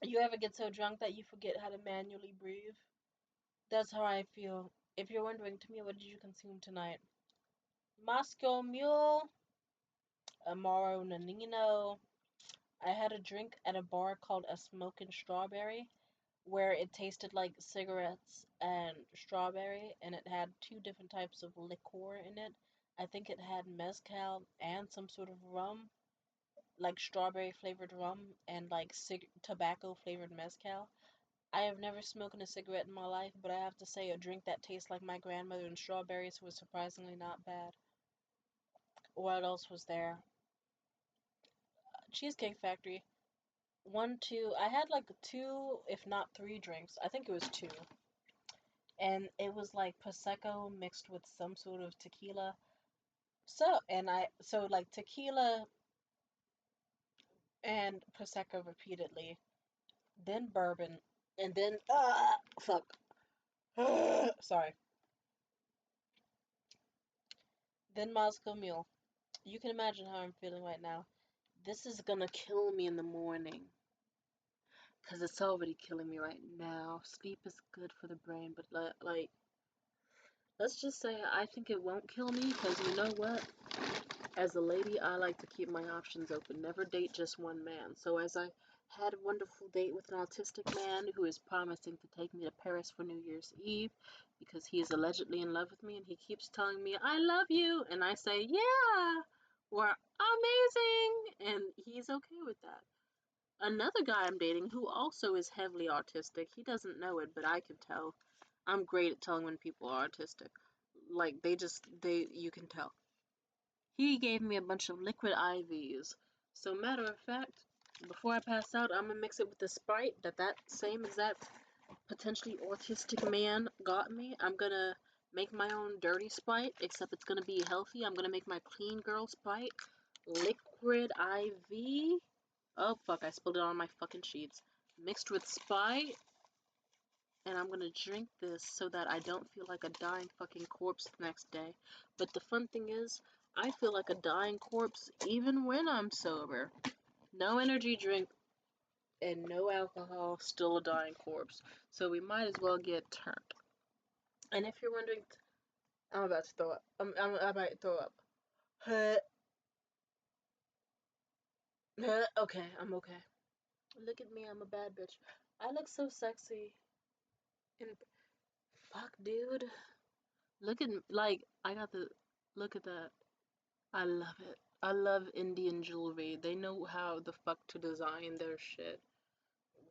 You ever get so drunk that you forget how to manually breathe? That's how I feel. If you're wondering, to me, what did you consume tonight? Moscow Mule, Amaro Nanino. I had a drink at a bar called a Smokin' Strawberry, where it tasted like cigarettes and strawberry, and it had two different types of liqueur in it. I think it had mezcal and some sort of rum, like strawberry flavored rum and like tobacco flavored mezcal. I have never smoked a cigarette in my life, but I have to say a drink that tastes like my grandmother and strawberries was surprisingly not bad. What else was there? Cheesecake Factory. One, two. I had like two, if not three drinks. I think it was two. And it was like prosecco mixed with some sort of tequila. So like tequila and prosecco repeatedly, then bourbon, and then fuck. Sorry. Then Moscow Mule. You can imagine how I'm feeling right now. This is gonna kill me in the morning. Cause it's already killing me right now. Sleep is good for the brain, but like, let's just say I think it won't kill me. Cause you know what? As a lady, I like to keep my options open. Never date just one man. So as I had a wonderful date with an autistic man who is promising to take me to Paris for New Year's Eve because he is allegedly in love with me and he keeps telling me, I love you. And I say, yeah, or amazing. And he's okay with that. Another guy I'm dating who also is heavily autistic, he doesn't know it, but I can tell. I'm great at telling when people are autistic. Like, you can tell. He gave me a bunch of liquid IVs. So matter of fact, before I pass out, I'm gonna mix it with the Sprite that same exact potentially autistic man got me. I'm gonna make my own dirty Sprite, except it's gonna be healthy. I'm gonna make my clean girl Sprite, liquid IV. Oh fuck, I spilled it on my fucking sheets. Mixed with Sprite, and I'm gonna drink this so that I don't feel like a dying fucking corpse the next day. But the fun thing is, I feel like a dying corpse even when I'm sober. No energy drink and no alcohol, still a dying corpse. So we might as well get turned. And if you're wondering, I'm about to throw up. I might throw up. Okay, I'm okay. Look at me, I'm a bad bitch. I look so sexy. And fuck, dude. Look at, like, I got the, look at that. I love it. I love Indian jewelry. They know how the fuck to design their shit.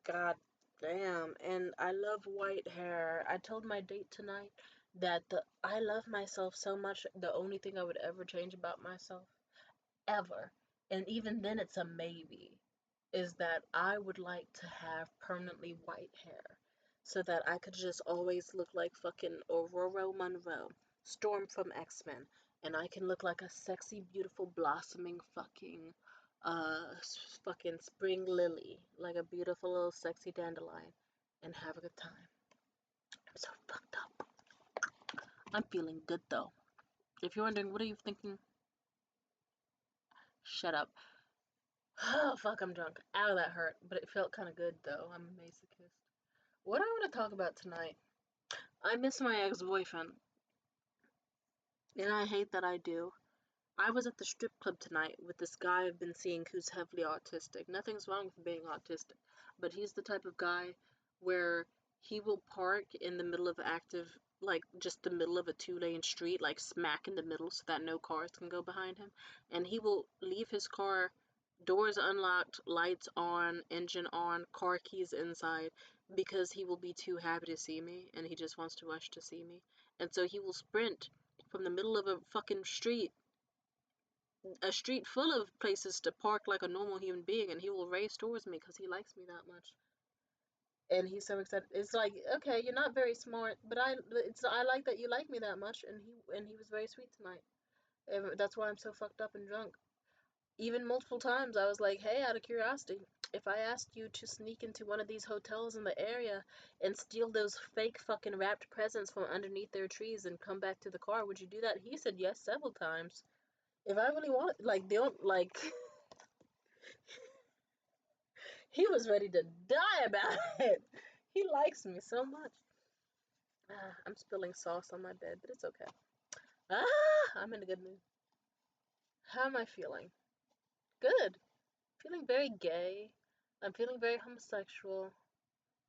God damn. And I love white hair. I told my date tonight that I love myself so much, the only thing I would ever change about myself, ever, and even then it's a maybe, is that I would like to have permanently white hair so that I could just always look like fucking Aurora Monroe, Storm from X-Men, and I can look like a sexy, beautiful, blossoming fucking spring lily, like a beautiful little sexy dandelion, and have a good time. I'm so fucked up. I'm feeling good though. If you're wondering, what are you thinking? Shut up. Oh, fuck, I'm drunk. Ow, that hurt. But it felt kind of good, though. I'm a masochist. What I want to talk about tonight, I miss my ex-boyfriend, and I hate that I do. I was at the strip club tonight with this guy I've been seeing who's heavily autistic. Nothing's wrong with being autistic, but he's the type of guy where he will park in the middle of active, like just the middle of a two-lane street, like smack in the middle so that no cars can go behind him, and he will leave his car doors unlocked, lights on, engine on, car keys inside, because he will be too happy to see me and he just wants to rush to see me. And so he will sprint from the middle of a fucking street, a street full of places to park like a normal human being, and he will race towards me because he likes me that much. And he's so excited. It's like, okay, you're not very smart, but I like that you like me that much. And he was very sweet tonight. And that's why I'm so fucked up and drunk. Even multiple times, I was like, hey, out of curiosity, if I asked you to sneak into one of these hotels in the area and steal those fake fucking wrapped presents from underneath their trees and come back to the car, would you do that? He said yes several times. If I really want, like, they don't, like, He was ready to die about it. He likes me so much. I'm spilling sauce on my bed, but it's okay. I'm in a good mood. How am I feeling? Good. Feeling very gay. I'm feeling very homosexual.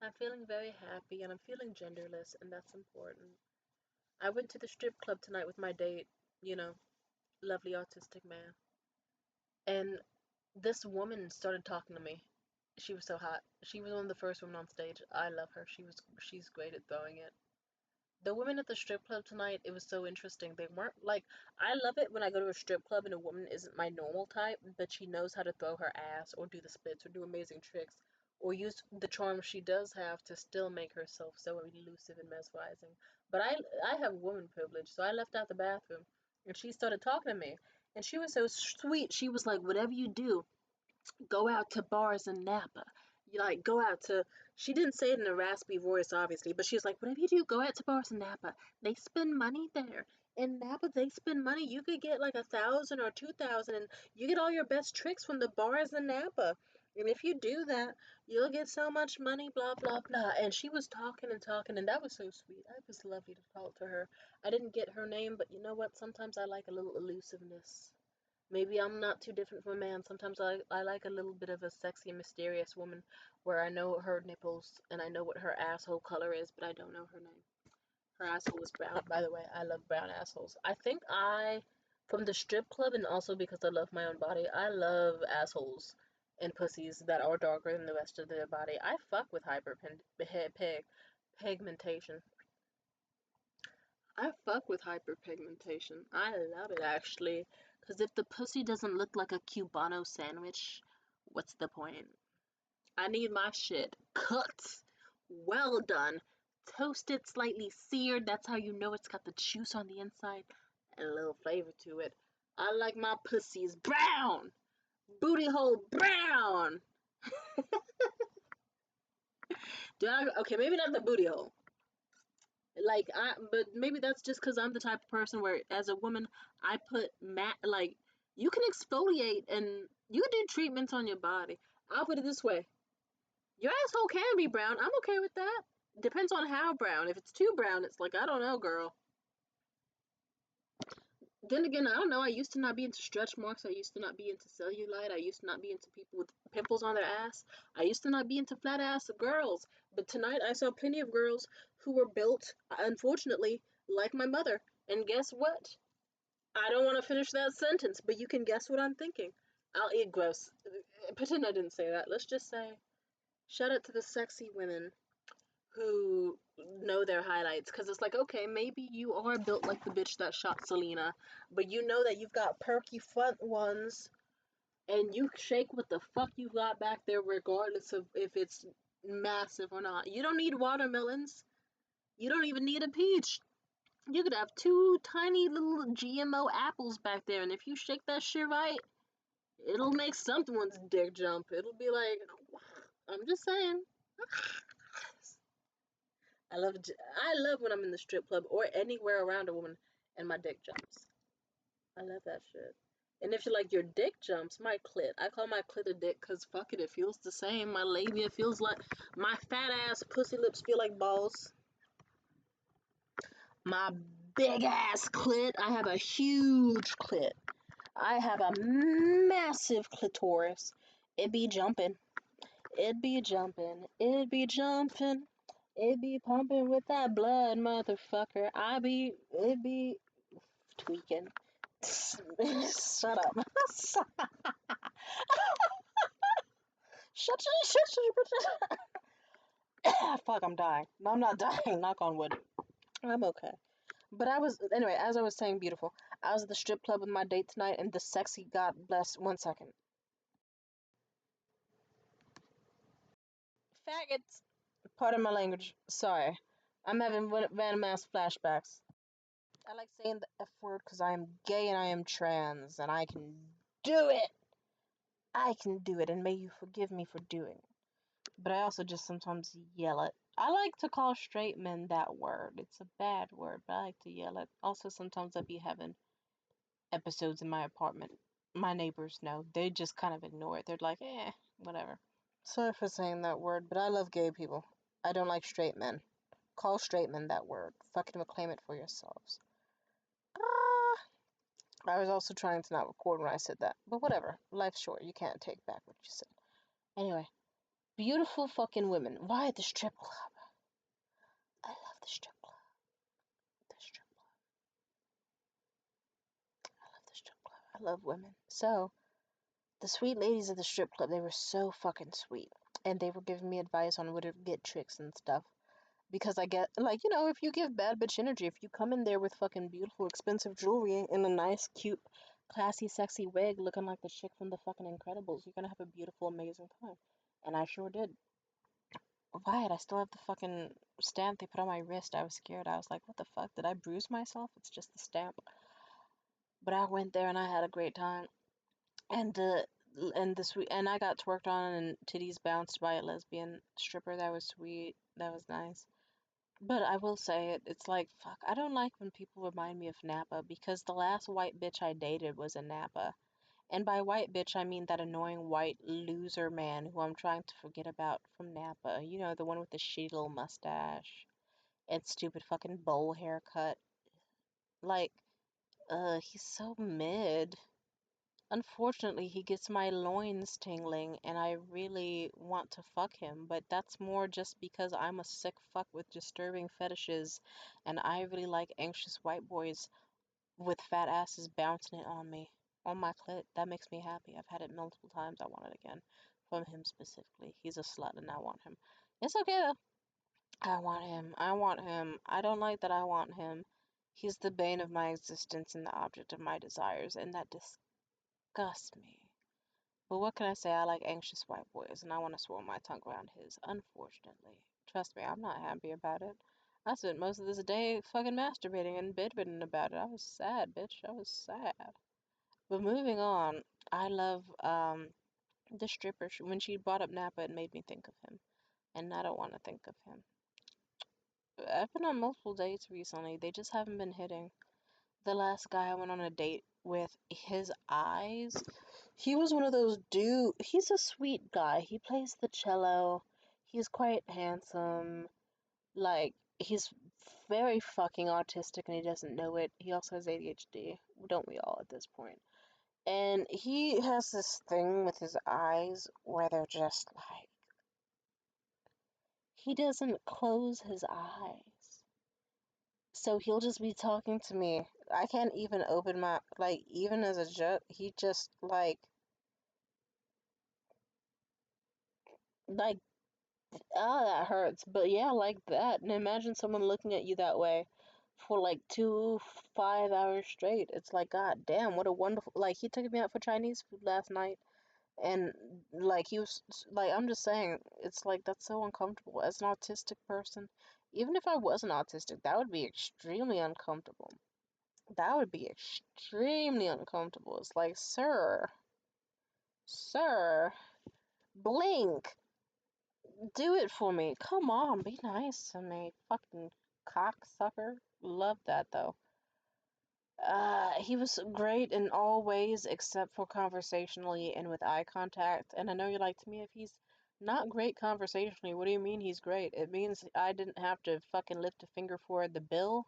I'm feeling very happy, and I'm feeling genderless, and that's important. I went to the strip club tonight with my date, you know, lovely autistic man. And this woman started talking to me. She was so hot. She was one of the first women on stage. I love her. She's great at throwing it. The women at the strip club tonight, it was so interesting. They weren't like, I love it when I go to a strip club and a woman isn't my normal type, but she knows how to throw her ass or do the splits or do amazing tricks or use the charm she does have to still make herself so elusive and mesmerizing. But I have woman privilege, so I left out the bathroom and she started talking to me. And she was so sweet. She was like, whatever you do, go out to bars in Napa. You like go out to. She didn't say it in a raspy voice, obviously, but she was like, "Whatever you do, go out to bars in Napa. They spend money there. In Napa, they spend money. You could get like 1,000 or 2,000, and you get all your best tricks from the bars in Napa. And if you do that, you'll get so much money. Blah blah blah." And she was talking and talking, and that was so sweet. It was lovely to talk to her. I didn't get her name, but you know what? Sometimes I like a little elusiveness. Maybe I'm not too different from a man. Sometimes I like a little bit of a sexy, mysterious woman where I know her nipples and I know what her asshole color is, but I don't know her name. Her asshole was brown, by the way. I love brown assholes. I think from the strip club and also because I love my own body, I love assholes and pussies that are darker than the rest of their body. I fuck with pigmentation. I fuck with hyperpigmentation. I love it actually. Because if the pussy doesn't look like a Cubano sandwich, what's the point? I need my shit cooked, well done, toasted, slightly seared. That's how you know it's got the juice on the inside and a little flavor to it. I like my pussies brown, booty hole brown. Okay, maybe not the booty hole. But maybe that's just because I'm the type of person where, as a woman, I put like, you can exfoliate and you can do treatments on your body. I'll put it this way: your asshole can be brown. I'm okay with that. Depends on how brown. If it's too brown, it's like, I don't know, girl. Then again, I don't know. I used to not be into stretch marks. I used to not be into cellulite. I used to not be into people with pimples on their ass. I used to not be into flat ass girls. But tonight I saw plenty of girls who were built, unfortunately, like my mother. And guess what? I don't want to finish that sentence, but you can guess what I'm thinking. I'll eat gross. Pretend I didn't say that. Let's just say, shout out to the sexy women who know their highlights, because it's like, okay, maybe you are built like the bitch that shot Selena, but you know that you've got perky front ones and you shake what the fuck you got back there regardless of if it's massive or not. You don't need watermelons. You don't even need a peach. You could have two tiny little GMO apples back there, and if you shake that shit right, it'll make someone's dick jump. It'll be like, I'm just saying. I love when I'm in the strip club or anywhere around a woman and my dick jumps. I love that shit. And if you like your dick jumps, my clit. I call my clit a dick because fuck it, it feels the same. My labia feels like my fat ass pussy lips feel like balls. My big ass clit. I have a huge clit. I have a massive clitoris. It be jumping. It be jumping. It be jumping. It be pumping with that blood, motherfucker. It be tweaking. Shut up. Shut. Fuck, I'm dying. No, I'm not dying. Knock on wood. I'm okay. But anyway, as I was saying, beautiful. I was at the strip club with my date tonight, and the sexy, God bless, 1 second. Faggots. Pardon my language. Sorry. I'm having random ass flashbacks. I like saying the F word because I am gay and I am trans, and I can do it. I can do it, and may you forgive me for doing it. But I also just sometimes yell it. I like to call straight men that word. It's a bad word, but I like to yell it. Also, sometimes I be having episodes in my apartment. My neighbors know. They just kind of ignore it. They're like, whatever. Sorry for saying that word, but I love gay people. I don't like straight men. Call straight men that word. Fucking reclaim it for yourselves. Ah, I was also trying to not record when I said that, but whatever. Life's short. You can't take back what you said. Anyway, beautiful fucking women. Why at the strip club? I love the strip club. The strip club. I love the strip club. I love women. So, the sweet ladies at the strip club, they were so fucking sweet. And they were giving me advice on where to get tricks and stuff. Because I get, like, you know, if you give bad bitch energy, if you come in there with fucking beautiful, expensive jewelry and a nice, cute, classy, sexy wig looking like the chick from the fucking Incredibles, you're gonna have a beautiful, amazing time. And I sure did. Why? I still have the fucking stamp they put on my wrist. I was scared. I was like, what the fuck? Did I bruise myself? It's just the stamp. But I went there and I had a great time. And and I got twerked on and titties bounced by a lesbian stripper. That was sweet. That was nice. But I will say it's like, fuck, I don't like when people remind me of Napa because the last white bitch I dated was in Napa. And by white bitch, I mean that annoying white loser man who I'm trying to forget about from Napa. You know, the one with the shitty little mustache and stupid fucking bowl haircut. Like, he's so mid. Unfortunately, he gets my loins tingling, and I really want to fuck him, but that's more just because I'm a sick fuck with disturbing fetishes, and I really like anxious white boys with fat asses bouncing it on me, on my clit. That makes me happy. I've had it multiple times. I want it again. From him specifically. He's a slut, and I want him. It's okay, though. I want him. I want him. I don't like that I want him. He's the bane of my existence and the object of my desires, and that disgusts me. But what can I say? I like anxious white boys, and I want to swirl my tongue around his, unfortunately. Trust me, I'm not happy about it. I spent most of this day fucking masturbating and bedridden about it. I was sad, bitch. I was sad. But moving on, I love the stripper. When she brought up Napa, it made me think of him, and I don't want to think of him. I've been on multiple dates recently. They just haven't been hitting. The last guy I went on a date with, his eyes, he was one of those he's a sweet guy. He plays the cello. He's quite handsome. Like, he's very fucking autistic and he doesn't know it. He also has ADHD. Don't we all at this point? And he has this thing with his eyes where they're just like, he doesn't close his eyes. So he'll just be talking to me. I can't even open my, like, even as a joke, he just, like, ah, that hurts. But yeah, like that. And imagine someone looking at you that way for like 5 hours straight. It's like, God damn, what a wonderful, like, he took me out for Chinese food last night. And, like, he was, like, I'm just saying, it's like, that's so uncomfortable. As an autistic person, even if I wasn't autistic, that would be extremely uncomfortable. That would be extremely uncomfortable. It's like, sir, blink, do it for me. Come on, be nice to me. Fucking cocksucker. Love that, though. He was great in all ways except for conversationally and with eye contact. And I know you're like, to me, if he's not great conversationally, what do you mean he's great? It means I didn't have to fucking lift a finger for the bill.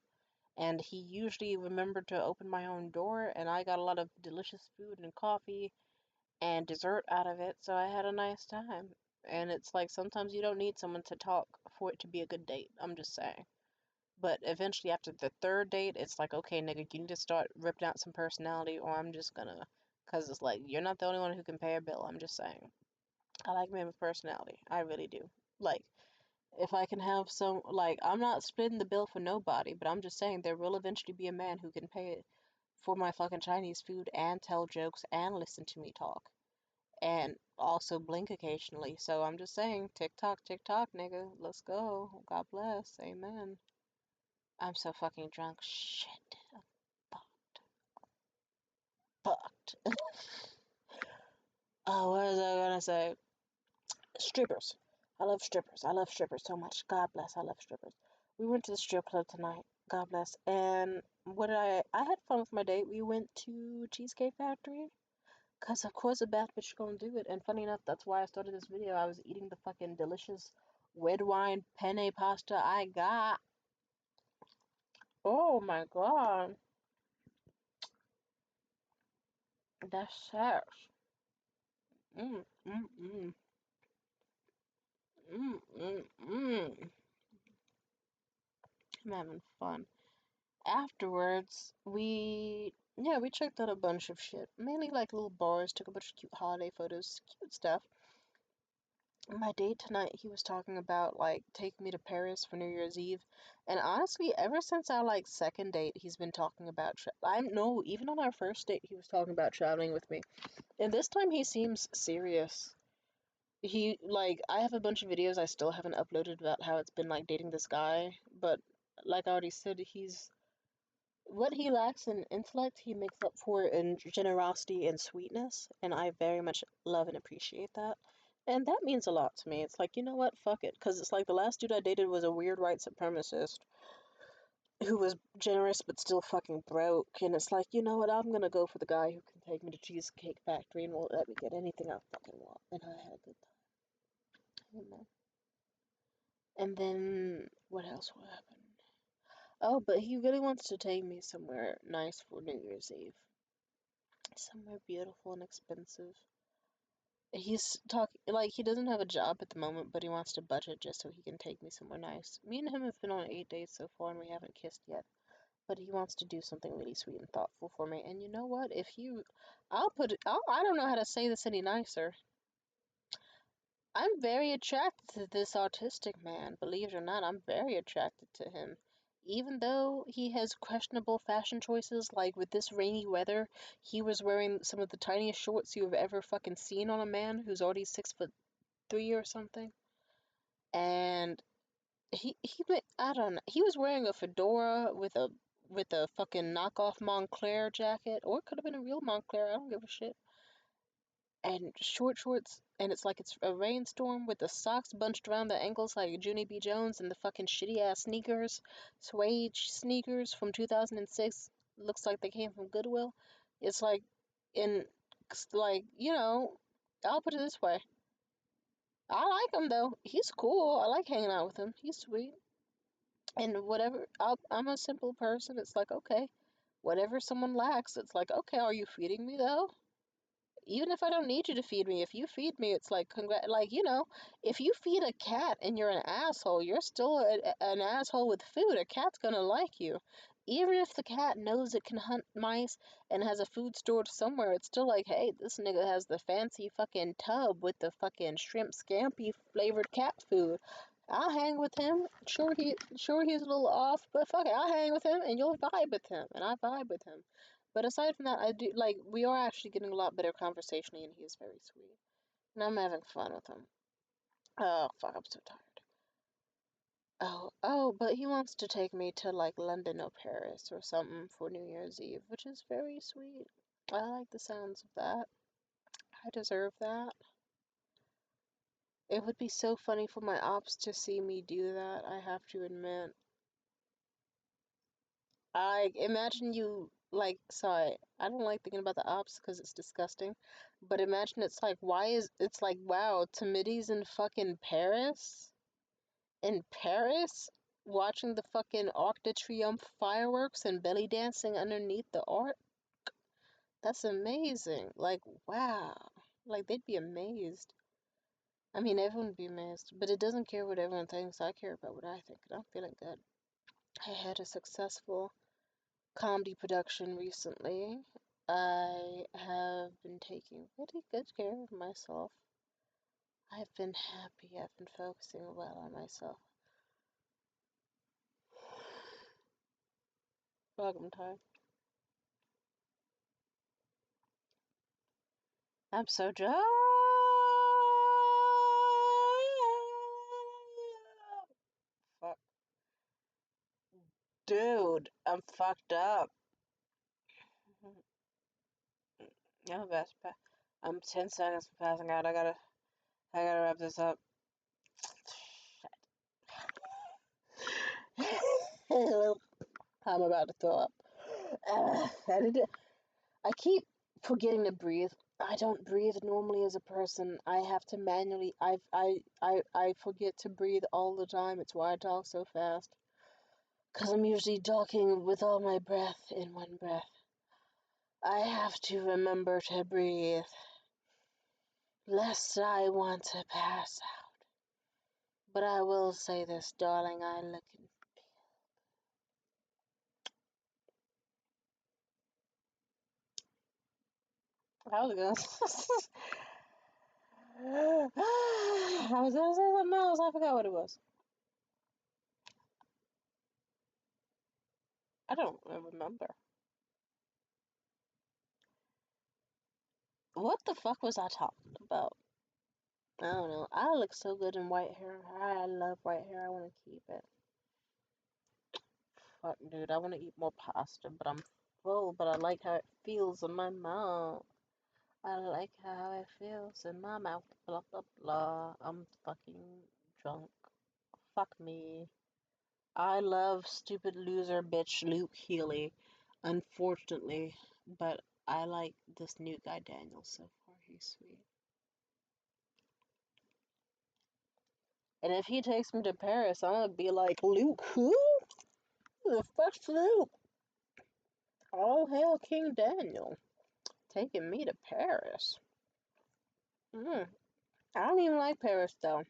And he usually remembered to open my own door, and I got a lot of delicious food and coffee and dessert out of it, so I had a nice time. And it's like sometimes you don't need someone to talk for it to be a good date. I'm just saying. But eventually, after the third date, it's like, okay, nigga, you need to start ripping out some personality, or I'm just gonna. Because it's like, you're not the only one who can pay a bill. I'm just saying. I like men with personality. I really do. Like, if I can have some, like, I'm not splitting the bill for nobody, but I'm just saying there will eventually be a man who can pay for my fucking Chinese food and tell jokes and listen to me talk and also blink occasionally. So I'm just saying, tick tock, nigga, let's go. God bless. Amen. I'm so fucking drunk. Shit. I'm fucked. Oh, what was I gonna say? Strippers. I love strippers. I love strippers so much. God bless. I love strippers. We went to the strip club tonight. God bless. And what did I had fun with my date. We went to Cheesecake Factory. Cause of course a bad bitch gonna do it. And funny enough, that's why I started this video. I was eating the fucking delicious red wine penne pasta I got. Oh my god. That's sass. Mm, mm, mm. Mm, mm, mm. I'm having fun. Afterwards, we checked out a bunch of shit. Mainly like little bars, took a bunch of cute holiday photos, cute stuff. My date tonight, he was talking about like taking me to Paris for New Year's Eve. And honestly, ever since our like second date, he's been talking about I know, even on our first date, he was talking about traveling with me. And this time he seems serious. He like I have a bunch of videos I still haven't uploaded about how it's been like dating this guy, but like I already said, he's what he lacks in intellect, he makes up for in generosity and sweetness, and I very much love and appreciate that. And that means a lot to me. It's like, you know what? Fuck it. Because it's like the last dude I dated was a weird white supremacist who was generous but still fucking broke. And it's like, you know what? I'm gonna go for the guy who can take me to Cheesecake Factory and won't let me get anything I fucking want. And I had a good time, you know. And then, what else will happen? Oh, but he really wants to take me somewhere nice for New Year's Eve. Somewhere beautiful and expensive. He's talking like he doesn't have a job at the moment, but he wants to budget just so he can take me somewhere nice. Me and him have been on 8 days so far, and we haven't kissed yet. But he wants to do something really sweet and thoughtful for me. And you know what? If you, I'll put it. I don't know how to say this any nicer. I'm very attracted to this autistic man. Believe it or not, I'm very attracted to him. Even though he has questionable fashion choices, like with this rainy weather, he was wearing some of the tiniest shorts you have ever fucking seen on a man who's already 6'3" or something. And I don't know. He was wearing a fedora with a fucking knockoff Montclair jacket, or it could have been a real Montclair. I don't give a shit. And short shorts, and it's like it's a rainstorm with the socks bunched around the ankles like Junie B. Jones, and the fucking shitty ass sneakers, suede sneakers from 2006. Looks like they came from Goodwill. It's like, in, like, you know, I'll put it this way. I like him though. He's cool. I like hanging out with him. He's sweet. And whatever, I'm a simple person. It's like, okay, whatever someone lacks, it's like, okay, are you feeding me though? Even if I don't need you to feed me, if you feed me, it's like, like, you know, if you feed a cat and you're an asshole, you're still an asshole with food. A cat's gonna like you. Even if the cat knows it can hunt mice and has a food stored somewhere, it's still like, hey, this nigga has the fancy fucking tub with the fucking shrimp scampi flavored cat food. I'll hang with him. Sure he's a little off, but fuck it, I'll hang with him and you'll vibe with him, and I vibe with him. But aside from that, I do like we are actually getting a lot better conversationally, and he is very sweet, and I'm having fun with him. Oh fuck, I'm so tired. But he wants to take me to like London or Paris or something for New Year's Eve, which is very sweet. I like the sounds of that. I deserve that. It would be so funny for my ops to see me do that, I have to admit. I imagine you like sorry, I don't like thinking about the ops because it's disgusting. But imagine it's like it's like wow, Timiddy's in fucking Paris? In Paris? Watching the fucking Arc de Triomphe fireworks and belly dancing underneath the arc? That's amazing. Like wow. Like they'd be amazed. I mean everyone would be amazed, but it doesn't care what everyone thinks. I care about what I think, and I'm feeling good. I had a successful comedy production recently. I have been taking pretty good care of myself. I've been happy. I've been focusing well on myself. Welcome time. I'm so dry. Fuck. Dude, I'm fucked up. I'm best. I'm 10 seconds from passing out. I gotta wrap this up. I'm about to throw up. I keep forgetting to breathe. I don't breathe normally as a person. I have to manually. I forget to breathe all the time. It's why I talk so fast. Because I'm usually talking with all my breath in one breath. I have to remember to breathe, lest I want to pass out. But I will say this, darling, I look and I was gonna I was gonna say something else, I forgot what it was. I don't remember. What the fuck was I talking about? I don't know. I look so good in white hair. I love white hair. I want to keep it. Fuck, dude. I want to eat more pasta, but I'm full. But I like how it feels in my mouth. I like how it feels in my mouth. Blah, blah, blah. I'm fucking drunk. Fuck me. I love stupid loser bitch Luke Healy, unfortunately. But I like this new guy Daniel so far. He's sweet. And if he takes me to Paris, I'm gonna be like, Luke, who? Who the fuck's Luke? All hail King Daniel. Taking me to Paris. I don't even like Paris, though.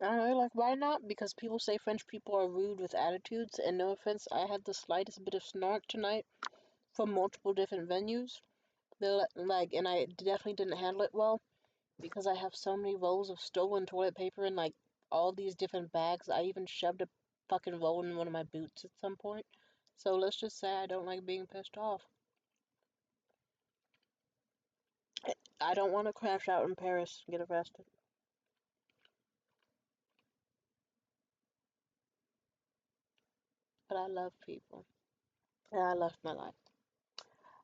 I don't know, like, why not? Because people say French people are rude with attitudes, and no offense, I had the slightest bit of snark tonight from multiple different venues. They're like, and I definitely didn't handle it well, because I have so many rolls of stolen toilet paper in, like, all these different bags. I even shoved a fucking roll in one of my boots at some point. So let's just say I don't like being pissed off. I don't want to crash out in Paris and get arrested. But I love people. And I love my life.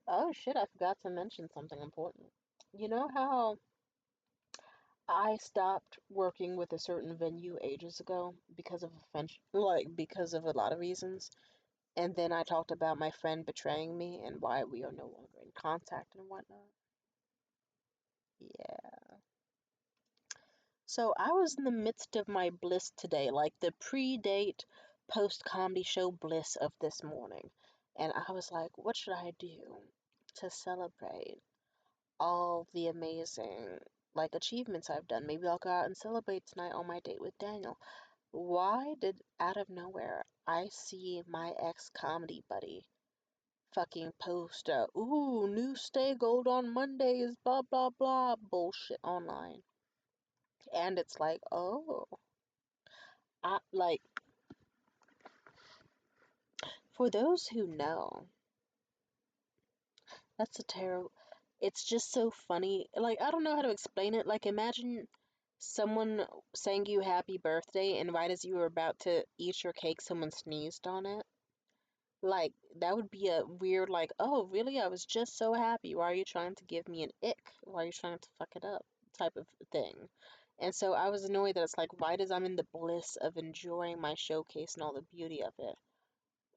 Oh shit, I forgot to mention something important. You know how I stopped working with a certain venue ages ago because of because of a lot of reasons. And then I talked about my friend betraying me and why we are no longer in contact and whatnot. Yeah. So I was in the midst of my bliss today, like the pre-date, post-comedy show bliss of this morning. And I was like, what should I do to celebrate all the amazing achievements I've done? Maybe I'll go out and celebrate tonight on my date with Daniel. Why did out of nowhere I see my ex comedy buddy fucking post ooh, new stay gold on Mondays, blah blah blah bullshit online. And it's like, oh, like, for those who know, that's a terrible. It's just so funny. Like, I don't know how to explain it. Like, imagine someone saying you happy birthday, and right as you were about to eat your cake, someone sneezed on it. Like, that would be a weird, like, oh, really? I was just so happy. Why are you trying to give me an ick? Why are you trying to fuck it up? Type of thing. And so I was annoyed that it's like, right as I'm in the bliss of enjoying my showcase and all the beauty of it,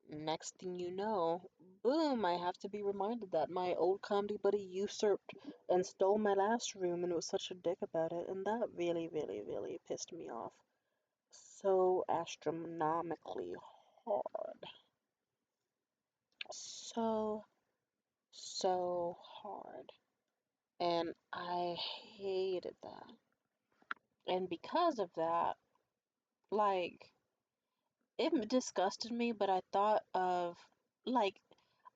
next thing you know, boom, I have to be reminded that my old comedy buddy usurped and stole my last room and was such a dick about it, and that really, really, really pissed me off so astronomically hard. So, so hard. And I hated that. And because of that, like, it disgusted me, but I thought of, like,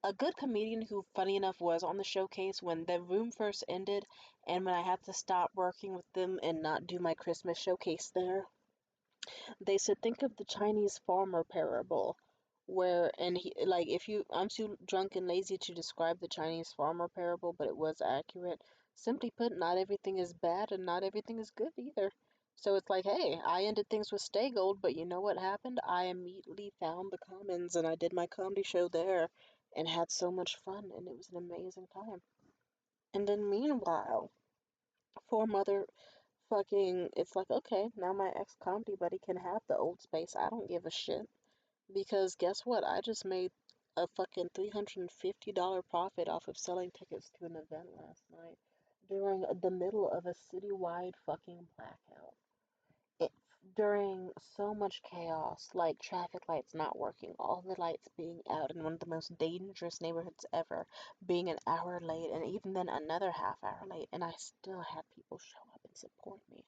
a good comedian who, funny enough, was on the showcase when the room first ended and when I had to stop working with them and not do my Christmas showcase there. They said, think of the Chinese farmer parable, where, and he, like, if you, I'm too drunk and lazy to describe the Chinese farmer parable, but it was accurate. Simply put, not everything is bad and not everything is good either. So it's like, hey, I ended things with Stay Gold, but you know what happened? I immediately found the Commons and I did my comedy show there and had so much fun, and it was an amazing time. And then meanwhile, for mother fucking, it's like, okay, now my ex-comedy buddy can have the old space. I don't give a shit. Because guess what? I just made a fucking $350 profit off of selling tickets to an event last night. during the middle of a citywide fucking blackout. It, during so much chaos, like traffic lights not working, all the lights being out in one of the most dangerous neighborhoods ever, being an hour late, and even then another half hour late, and I still had people show up and support me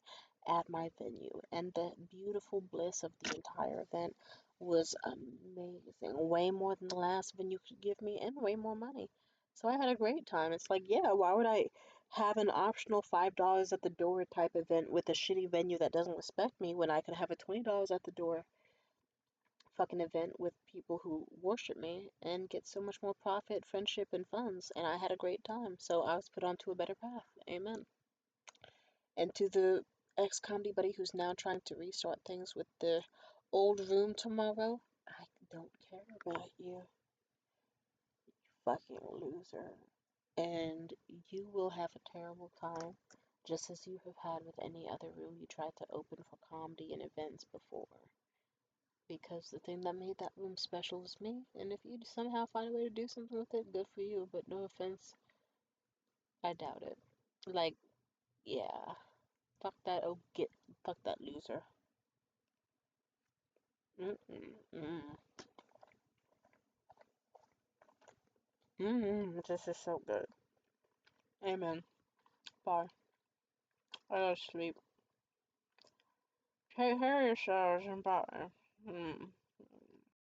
at my venue. And the beautiful bliss of the entire event was amazing. Way more than the last venue could give me, and way more money. So I had a great time. It's like, yeah, why would I have an optional $5 at the door type event with a shitty venue that doesn't respect me when I could have a $20 at the door fucking event with people who worship me and get so much more profit, friendship, and funds. And I had a great time. So I was put onto a better path. Amen. And to the ex comedy buddy who's now trying to restart things with the old room tomorrow, I don't care about you, fucking loser. And you will have a terrible time, just as you have had with any other room you tried to open for comedy and events before. Because the thing that made that room special was me, and if you somehow find a way to do something with it, good for you, but no offense, I doubt it. Like, yeah, fuck that, oh, fuck that loser. Mm-mm, this is so good. Amen. Bye. I gotta sleep. Take care of yourselves and bye.